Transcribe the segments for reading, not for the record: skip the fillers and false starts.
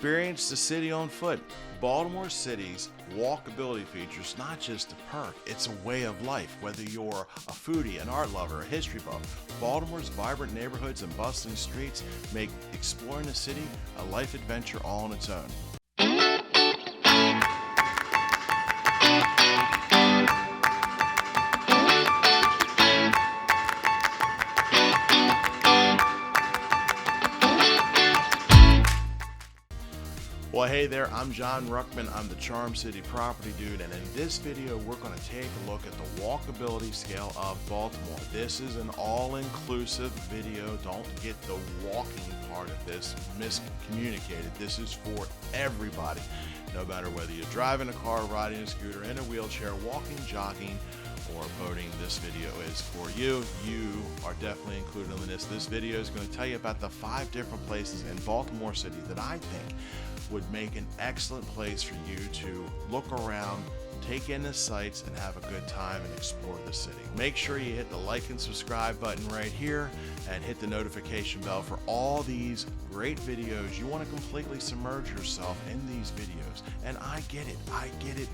Experience the city on foot. Baltimore City's walkability features not just a perk, it's a way of life. Whether you're a foodie, an art lover, a history buff, Baltimore's vibrant neighborhoods and bustling streets make exploring the city a life adventure all on its own. Well, hey there, I'm JohnRuckman. I'm the Charm City Property Dude, and in this video, we're going to take a look at the walkability scale of Baltimore. This is an all-inclusive video. Don't get the walking part of this miscommunicated. This is for everybody, no matter whether you're driving a car, riding a scooter, in a wheelchair, walking, jogging, or boating. This video is for you. You are definitely included in this. This video is going to tell you about the 5 different places in Baltimore City that I think would make an excellent place for you to look around, take in the sights, and have a good time and explore the city. Make sure you hit the like and subscribe button right here and hit the notification bell for all these great videos. You want to completely submerge yourself in these videos. And I get it.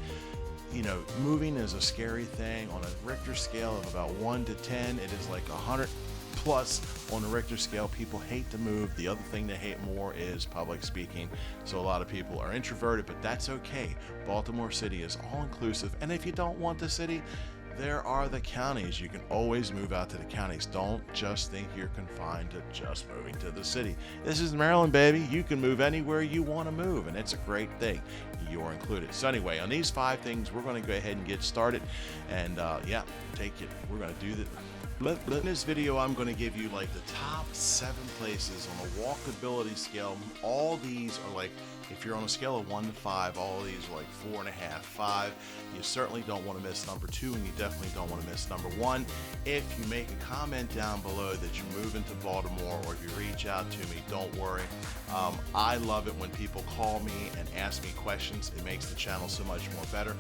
You know, moving is a scary thing. On a Richter scale of about 1 to 10, it is like 100 plus on the Richter scale. People hate to move. The other thing they hate more is public speaking. So a lot of people are introverted, but that's okay. Baltimore City is all inclusive. And if you don't want the city, there are the counties. You can always move out to the counties. Don't just think you're confined to just moving to the city. This is Maryland, baby. You can move anywhere you want to move, and it's a great thing. You're included. So anyway, on these 5 things, we're going to go ahead and get started. And yeah, take it. We're going to do that. In this video, I'm going to give you like the top 7 places on a walkability scale. All these are like, if you're on a scale of 1 to 5, all of these are like 4.5, 5. You certainly don't want to miss number 2, and you definitely don't want to miss number 1. If you make a comment down below that you're moving to Baltimore, or if you reach out to me, don't worry. I love it when people call me and ask me questions. It makes the channel so much more better.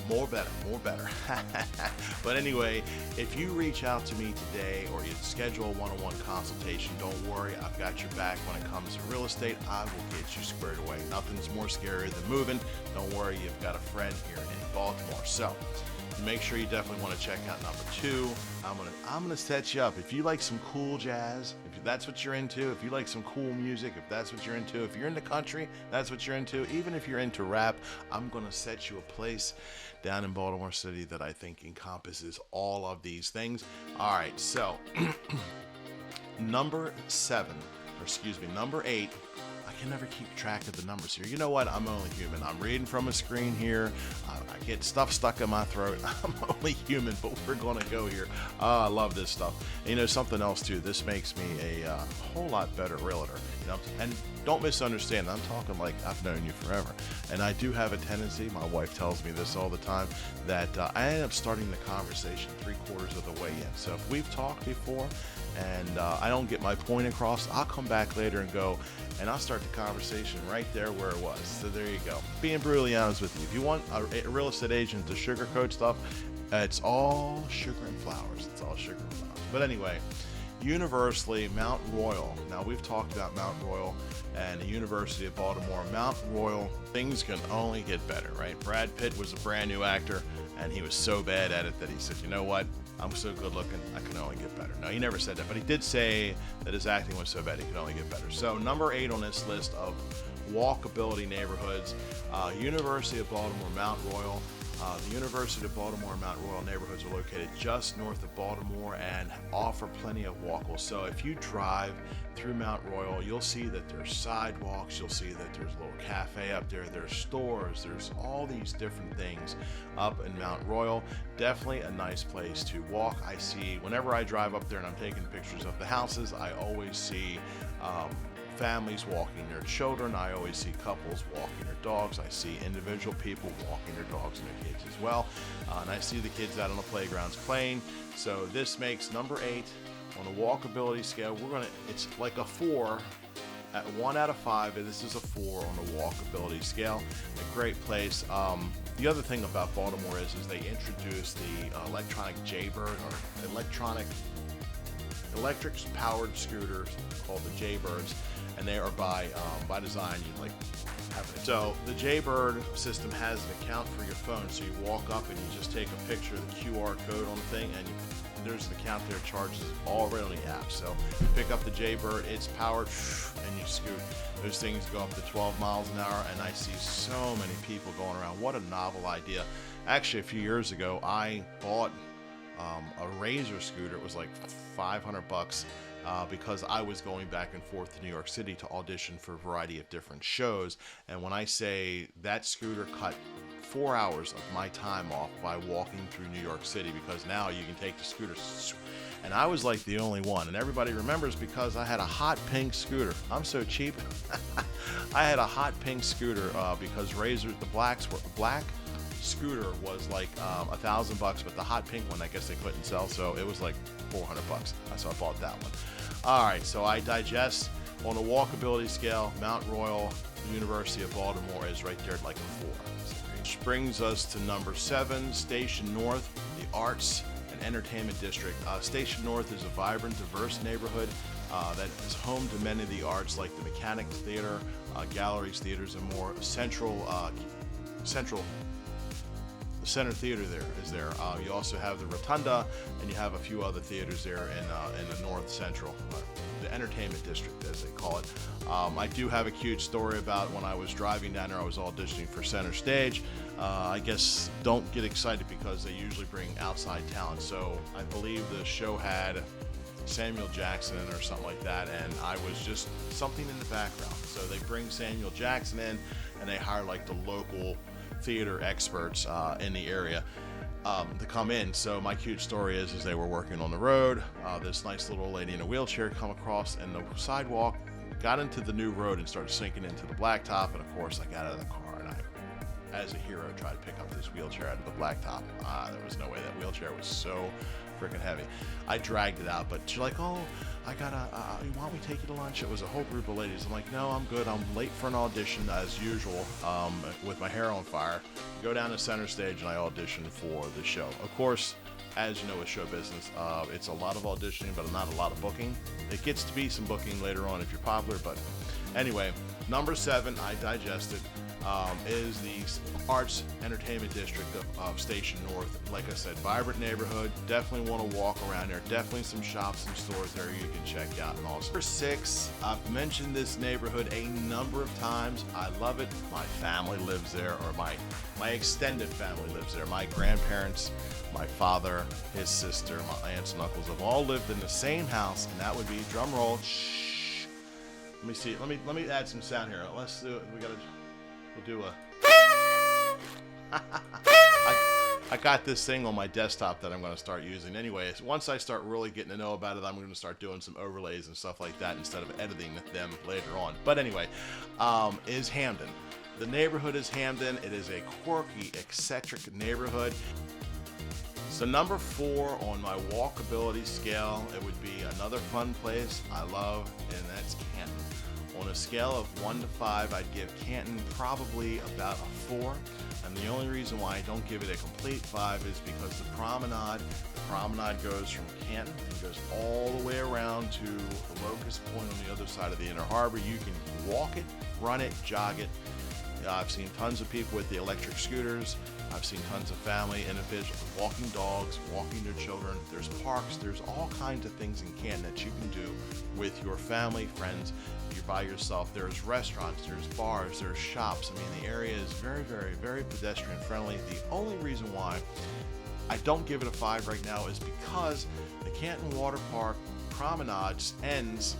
More better. But anyway, if you reach out to me today or you schedule a one-on-one consultation, don't worry, I've got your back when it comes to real estate. I will get you squared away. Nothing's more scary than moving. Don't worry, you've got a friend here in Baltimore. So make sure you definitely want to check out number 2. I'm gonna set you up. If you like some cool jazz, if that's what you're into, if you like some cool music, if that's what you're into, if you're into country, that's what you're into, even if you're into rap, I'm gonna set you a place down in Baltimore City that I think encompasses all of these things. All right, so number 8. I can never keep track of the numbers here. You know what? I'm only human. I'm reading from a screen here. I get stuff stuck in my throat. I'm only human, but we're going to go here. I love this stuff. And, you know, something else, too. This makes me a whole lot better realtor. You know, and don't misunderstand. I'm talking like I've known you forever. And I do have a tendency, my wife tells me this all the time, that I end up starting the conversation 3/4 of the way in. So if we've talked before and I don't get my point across, I'll come back later and go, and I'll start the conversation right there where it was. So there you go. Being brutally honest with you, if you want a real estate agent to sugarcoat stuff, it's all sugar and flowers. It's all sugar and flowers. But anyway, universally, Mount Royal. Now, we've talked about Mount Royal and the University of Baltimore. Mount Royal, things can only get better, right? Brad Pitt was a brand new actor, and he was so bad at it that he said, you know what? I'm so good looking, I can only get better. No, he never said that, but he did say that his acting was so bad he could only get better. So number 8 on this list of walkability neighborhoods, University of Baltimore, Mount Royal. The University of Baltimore and Mount Royal neighborhoods are located just north of Baltimore and offer plenty of walkables. So if you drive through Mount Royal, you'll see that there's sidewalks, you'll see that there's a little cafe up there, there's stores, there's all these different things up in Mount Royal. Definitely a nice place to walk. I see, whenever I drive up there and I'm taking pictures of the houses, I always see families walking their children. I always see couples walking their dogs. I see individual people walking their dogs and their kids as well. And I see the kids out on the playgrounds playing. So this makes number 8 on a walkability scale. It's like a 4 at 1 out of 5, and this is a 4 on the walkability scale. A great place. The other thing about Baltimore is they introduced the electronic jaybird, or electronic electric powered scooters called the Jaybirds, and they are by design. You like have it. So the Jaybird system has an account for your phone, so you walk up and you just take a picture of the QR code on the thing, and there's an account there, charges already on the app. So you pick up the Jaybird, it's powered, and you scoot. Those things go up to 12 miles an hour, and I see so many people going around. What a novel idea. Actually, a few years ago, I bought a Razor scooter. It was like $500 because I was going back and forth to New York City to audition for a variety of different shows. And when I say that scooter cut 4 hours of my time off by walking through New York City, because now you can take the scooter, and I was like the only one, and everybody remembers because I had a hot pink scooter. I'm so cheap. I had a hot pink scooter because Razor, the black scooter was like $1,000, but the hot pink one I guess they couldn't sell, so it was like $400. So I bought that one. All right, so I digest on a walkability scale. Mount Royal, the University of Baltimore, is right there at like a 4. Which brings us to number 7, Station North, the Arts and Entertainment District. Station North is a vibrant, diverse neighborhood that is home to many of the arts, like the Mechanics Theater, galleries, theaters, and more. The Center Theater there is there. You also have the Rotunda, and you have a few other theaters there in the North Central, the Entertainment District, as they call it. I do have a cute story about when I was driving down there. I was auditioning for Center Stage. I guess don't get excited because they usually bring outside talent. So I believe the show had Samuel Jackson or something like that, and I was just something in the background. So they bring Samuel Jackson in, and they hire like the local theater experts in the area to come in. So my cute story is they were working on the road. This nice little lady in a wheelchair come across, and the sidewalk got into the new road and started sinking into the blacktop. And of course, I got out of the car, and I, as a hero, tried to pick up this wheelchair out of the blacktop. There was no way. That wheelchair was so freaking heavy. I dragged it out, but she's like, "Oh, I gotta, you want me to take you to lunch?" It was a whole group of ladies. I'm like, "No, I'm good. I'm late for an audition as usual, with my hair on fire." Go down to Center Stage, and I audition for the show. Of course, as you know with show business, it's a lot of auditioning, but not a lot of booking. It gets to be some booking later on if you're popular, but anyway, number 7, I digested, is the Arts Entertainment District of Station North. Like I said, vibrant neighborhood. Definitely want to walk around there. Definitely some shops and stores there you can check out. And also, number 6, I've mentioned this neighborhood a number of times. I love it. My family lives there, or my extended family lives there. My grandparents, my father, his sister, my aunts and uncles have all lived in the same house, and that would be, drum roll, shh. Let me see. Let me add some sound here. Let's do it. We'll do a. I got this thing on my desktop that I'm going to start using. Anyways, once I start really getting to know about it, I'm going to start doing some overlays and stuff like that instead of editing them later on. But anyway, is Hampden. The neighborhood is Hampden. It is a quirky, eccentric neighborhood. So number 4 on my walkability scale, it would be another fun place I love, and that's Canton. On a scale of 1 to 5, I'd give Canton probably about a 4. And the only reason why I don't give it a complete 5 is because the promenade goes from Canton and goes all the way around to the locust point on the other side of the Inner Harbor. You can walk it, run it, jog it. I've seen tons of people with the electric scooters. I've seen tons of family, individuals, walking dogs, walking their children. There's parks. There's all kinds of things in Canton that you can do with your family, friends. If you're by yourself, there's restaurants, there's bars, there's shops. I mean, the area is very, very, very pedestrian friendly. The only reason why I don't give it a 5 right now is because the Canton Water Park promenade ends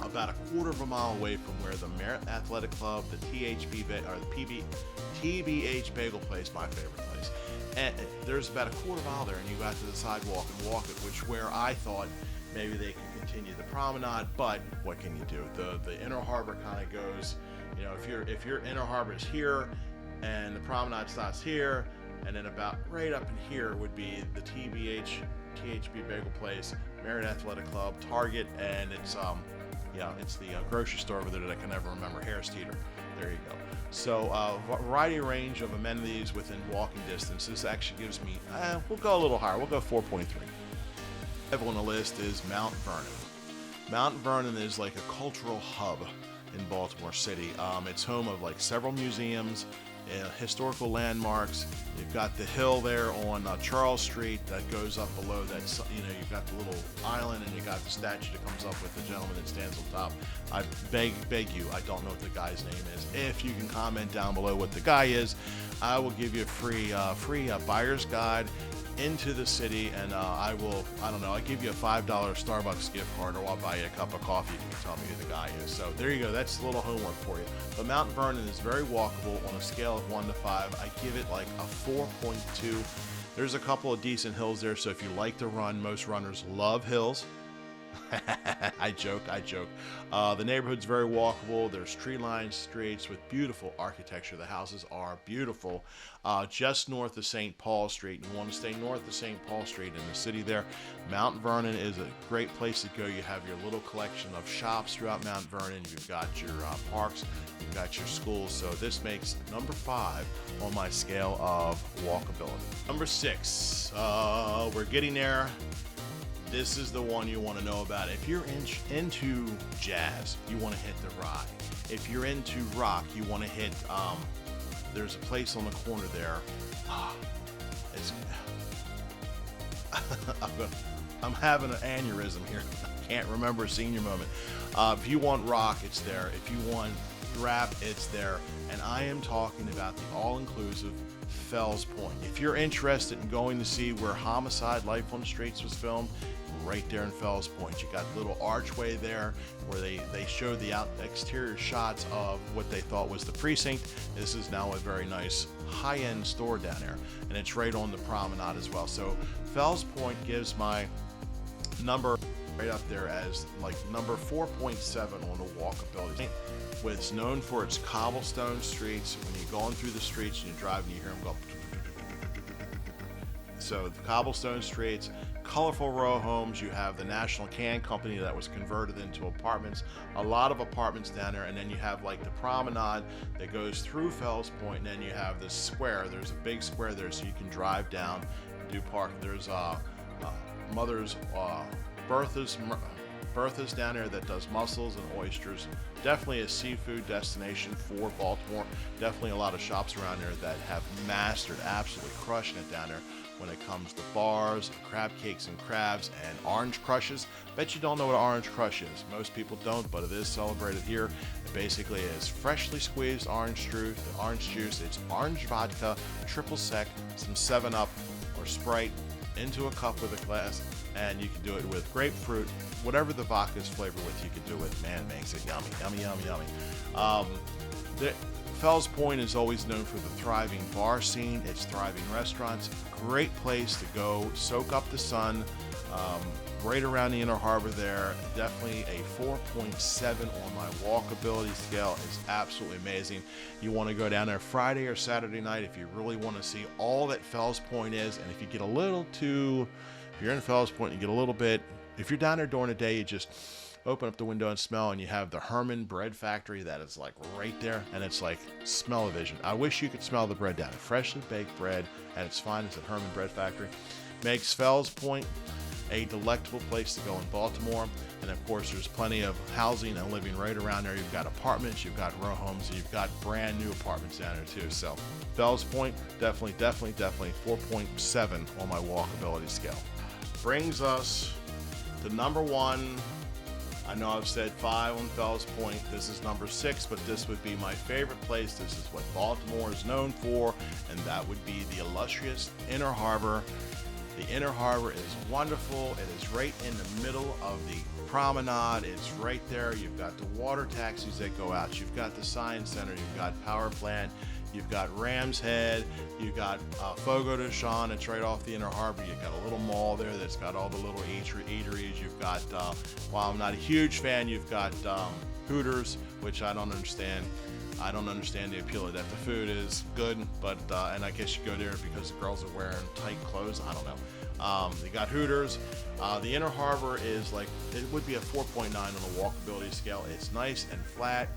about a quarter of a mile away from where the Merit Athletic Club, the TBH Bagel Place, my favorite place, and there's about a quarter mile there, and you got to the sidewalk and walk it, which where I thought maybe they can continue the promenade, but what can you do? The Inner Harbor kind of goes, you know, if your Inner Harbor is here and the promenade stops here, and then about right up in here would be the THB Bagel Place, Merit Athletic Club, Target, and it's the grocery store over there that I can never remember, Harris Teeter. There you go. So variety range of amenities within walking distance. This actually gives me, we'll go a little higher. We'll go 4.3. On the list is Mount Vernon. Mount Vernon is like a cultural hub in Baltimore City. It's home of like several museums, historical landmarks. You've got the hill there on Charles Street that goes up below that. You've got the little island, and you got the statue that comes up with the gentleman that stands on top. I beg you, I don't know what the guy's name is. If you can comment down below what the guy is, I will give you a free buyer's guide into the city, and I'll give you a $5 Starbucks gift card, or I'll buy you a cup of coffee if you can tell me who the guy is. So there you go, that's a little homework for you. But Mount Vernon is very walkable. On a scale of 1 to 5, I give it like a 4.2. There's a couple of decent hills there, so if you like to run, most runners love hills. I joke. The neighborhood's very walkable. There's tree-lined streets with beautiful architecture. The houses are beautiful. Just north of St. Paul Street. You want to stay north of St. Paul Street in the city there. Mount Vernon is a great place to go. You have your little collection of shops throughout Mount Vernon. You've got your parks. You've got your schools. So this makes number 5 on my scale of walkability. Number 6. We're getting there. This is the one you want to know about. If you're into jazz, you want to hit the rock. If you're into rock, you want to hit, there's a place on the corner there. I'm having an aneurysm here. I can't remember a senior moment. If you want rock, it's there. If you want rap, it's there. And I am talking about the all-inclusive Fells Point. If you're interested in going to see where Homicide: Life on the Streets was filmed, right there in Fells Point. You got the little archway there where they showed the exterior shots of what they thought was the precinct. This is now a very nice high-end store down there, and it's right on the promenade as well. So Fells Point gives my number right up there as like number 4.7 on the walkability. It's known for its cobblestone streets. When you're going through the streets and you're driving, you hear them go. So the cobblestone streets, colorful row homes. You have the National Can Company that was converted into apartments. A lot of apartments down there, and then you have like the promenade that goes through Fells Point, and then you have this square. There's a big square there, so you can drive down, do park. There's Bertha's down there that does mussels and oysters. Definitely a seafood destination for Baltimore. Definitely a lot of shops around there that have mastered, absolutely crushing it down there when it comes to bars, crab cakes and crabs, and orange crushes. Bet you don't know what an orange crush is. Most people don't, but it is celebrated here. It basically is freshly squeezed orange juice. It's orange vodka, triple sec, some 7-Up or Sprite into a cup with a glass, and you can do it with grapefruit, whatever the vodka is flavored with, you can do it. Man, it makes it yummy, yummy, yummy, yummy. The Fells Point is always known for the thriving bar scene, its thriving restaurants. Great place to go, soak up the sun. Right around the Inner Harbor there. Definitely a 4.7 on my walkability scale. Is absolutely amazing. You want to go down there Friday or Saturday night if you really want to see all that Fells Point is. And if you get a little too, if you're in Fells Point, you get a little bit, if you're down there during the day, you just open up the window and smell, and you have the Herman Bread Factory that is like right there, and it's like smell-o-vision. I wish you could smell the bread down there. Freshly baked bread at its finest at Herman Bread Factory makes Fells Point a delectable place to go in Baltimore. And of course, there's plenty of housing and living right around there. You've got apartments, you've got row homes, you've got brand new apartments down there too. So Fells Point, definitely 4.7 on my walkability scale. Brings us to number 1. I know I've said 5 on Fells Point. This is number 6, but this would be my favorite place. This is what Baltimore is known for, and that would be the illustrious Inner Harbor. The Inner Harbor is wonderful. It is right in the middle of the promenade. It's right there. You've got the water taxis that go out. You've got the Science Center. You've got Power Plant. You've got Ram's Head. You've got Fogo de Chão. It's right off the Inner Harbor. You've got a little mall there that's got all the little eateries. You've got, while I'm not a huge fan, you've got Hooters, which I don't understand. I don't understand the appeal of that. The food is good, but and I guess you go there because the girls are wearing tight clothes. I don't know. You got Hooters. The Inner Harbor is like, it would be a 4.9 on the walkability scale. It's nice and flat.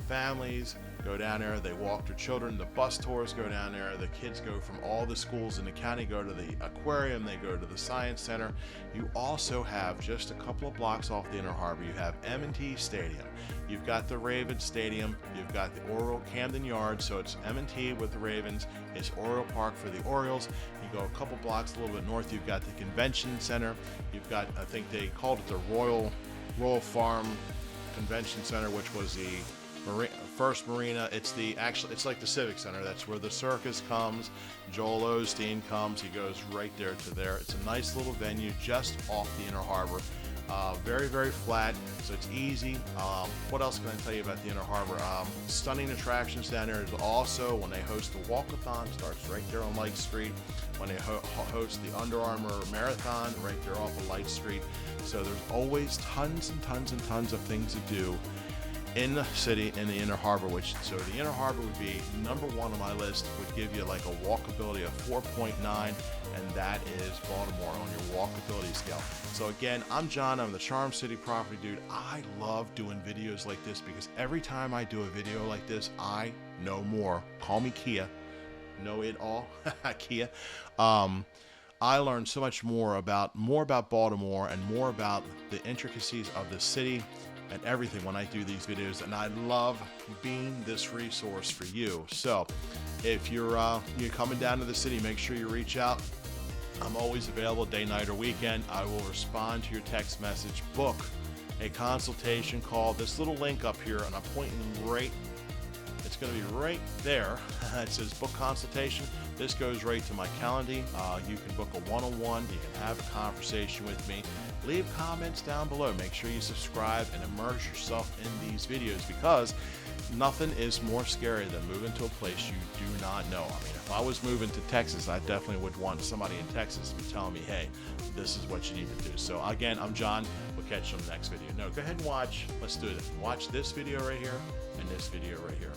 Families, go down there, they walk their children, the bus tours go down there, the kids go from all the schools in the county, go to the aquarium, they go to the science center. You also have, just a couple of blocks off the Inner Harbor, you have M&T Stadium. You've got the Ravens Stadium, you've got the Camden Yard, so it's M&T with the Ravens, it's Oriole Park for the Orioles. You go a couple blocks a little bit north, you've got the Convention Center, you've got, I think they called it the Royal Farm Convention Center, which was the first marina. It's like the Civic Center. That's where the circus comes. Joel Osteen comes. He goes right there to there. It's a nice little venue just off the Inner Harbor. Very, very flat, so it's easy. What else can I tell you about the Inner Harbor? Stunning attractions down there. There's also, when they host the Walkathon, starts right there on Light Street. When they host the Under Armour Marathon, right there off of Light Street. So there's always tons and tons and tons of things to do in the city, in the Inner Harbor, so the Inner Harbor would be number one on my list, would give you like a walkability of 4.9, and that is Baltimore on your walkability scale. So again, I'm John, I'm the Charm City Property Dude. I love doing videos like this because every time I do a video like this, I know more. Call me Kia. Know it all. Kia. I learned so much more about Baltimore and more about the intricacies of the city and everything when I do these videos, and I love being this resource for you. So if you're coming down to the city, make sure you reach out. I'm always available day, night, or weekend. I will respond to your text message. Book a consultation call. This little link up here, and I'm pointing right, it's going to be right there. It says book consultation. This goes right to my calendar. You can book a one-on-one. You can have a conversation with me. Leave comments down below. Make sure you subscribe and immerse yourself in these videos, because nothing is more scary than moving to a place you do not know. I mean, if I was moving to Texas, I definitely would want somebody in Texas to be telling me, hey, this is what you need to do. So again, I'm John. We'll catch you on the next video. No, go ahead and watch. Let's do it. Watch this video right here and this video right here.